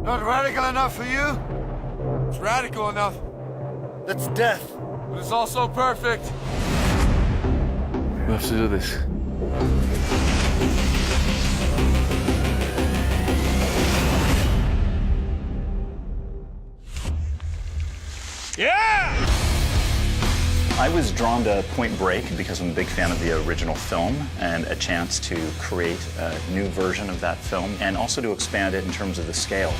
Not radical enough for you? It's radical enough. That's death. But it's also perfect. We have to do this. Yeah! I was drawn to Point Break because I'm a big fan of the original film and a chance to create a new version of that film and also to expand it in terms of the scale.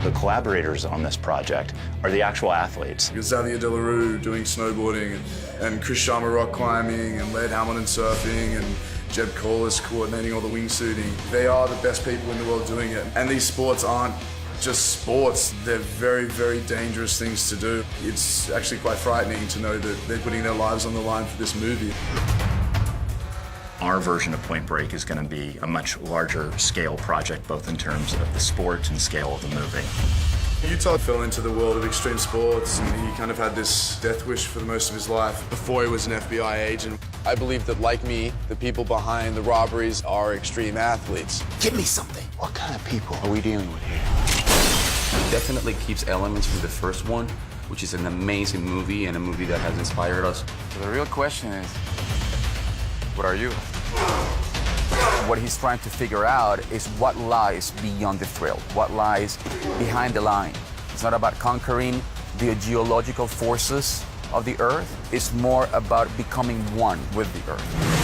The collaborators on this project are the actual athletes. Xavier Delarue doing snowboarding and Chris Sharma rock climbing and Laird Hamilton surfing and Jeb Corliss coordinating all the wingsuiting. They are the best people in the world doing it. And these sports aren't just sports, they're very, very dangerous things to do. It's actually quite frightening to know that they're putting their lives on the line for this movie. Our version of Point Break is going to be a much larger scale project, both in terms of the sport and scale of the movie. Utah fell into the world of extreme sports and he kind of had this death wish for the most of his life before he was an FBI agent. I believe that, like me, the people behind the robberies are extreme athletes. Give me something. What kind of people are we dealing with here? Definitely keeps elements from the first one, which is an amazing movie and a movie that has inspired us. So the real question is, what are you? What he's trying to figure out is what lies beyond the thrill, what lies behind the line. It's not about conquering the geological forces of the Earth. It's more about becoming one with the Earth.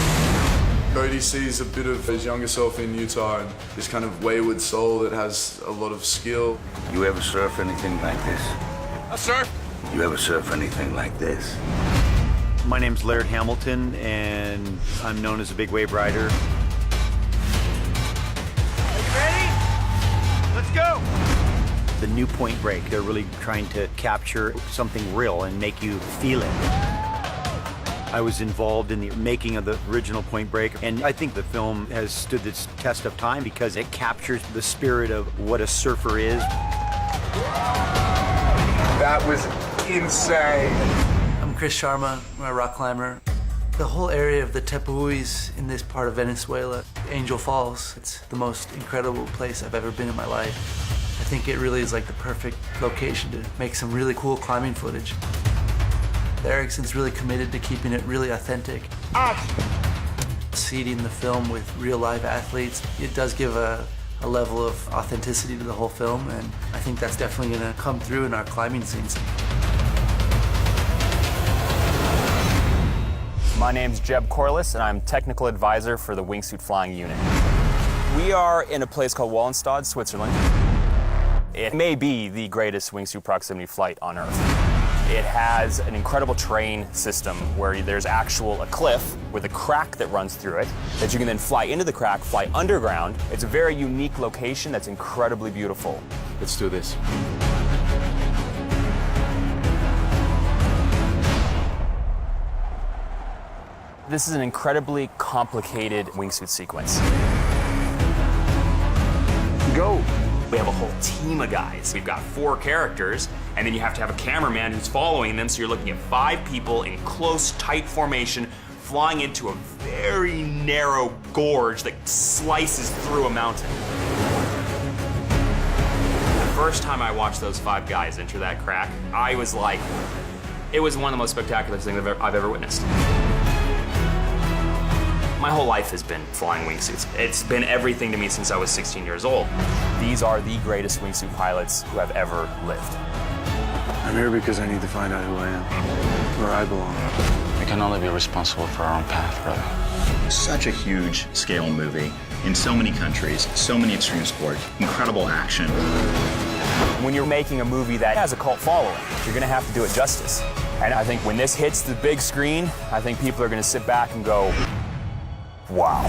Cody sees a bit of his younger self in Utah and this kind of wayward soul that has a lot of skill. You ever surf anything like this? I surf. You ever surf anything like this? My name's Laird Hamilton, and I'm known as a big wave rider. Are you ready? Let's go. The new Point Break, they're really trying to capture something real and make you feel it. I was involved in the making of the original Point Break, and I think the film has stood its test of time because it captures the spirit of what a surfer is. That was insane. I'm Chris Sharma, I'm a rock climber. The whole area of the Tepuis in this part of Venezuela, Angel Falls, it's the most incredible place I've ever been in my life. I think it really is like the perfect location to make some really cool climbing footage. Erickson's really committed to keeping it really authentic. Seeding the film with real live athletes, it does give a level of authenticity to the whole film, and I think that's definitely gonna come through in our climbing scenes. My name's Jeb Corliss, and I'm technical advisor for the Wingsuit Flying Unit. We are in a place called Wallenstad, Switzerland. It may be the greatest wingsuit proximity flight on Earth. It has an incredible terrain system where there's a cliff with a crack that runs through it that you can then fly into the crack, fly underground. It's a very unique location that's incredibly beautiful. Let's do this. This is an incredibly complicated wingsuit sequence. Go! We have a whole team of guys. We've got 4 characters, and then you have to have a cameraman who's following them, so you're looking at 5 people in close, tight formation, flying into a very narrow gorge that slices through a mountain. The first time I watched those 5 guys enter that crack, I was like, it was one of the most spectacular things I've ever witnessed. My whole life has been flying wingsuits. It's been everything to me since I was 16 years old. These are the greatest wingsuit pilots who have ever lived. I'm here because I need to find out who I am, where I belong. We can only be responsible for our own path, brother. Such a huge scale movie in so many countries, so many extreme sports, incredible action. When you're making a movie that has a cult following, you're gonna have to do it justice. And I think when this hits the big screen, I think people are gonna sit back and go, wow.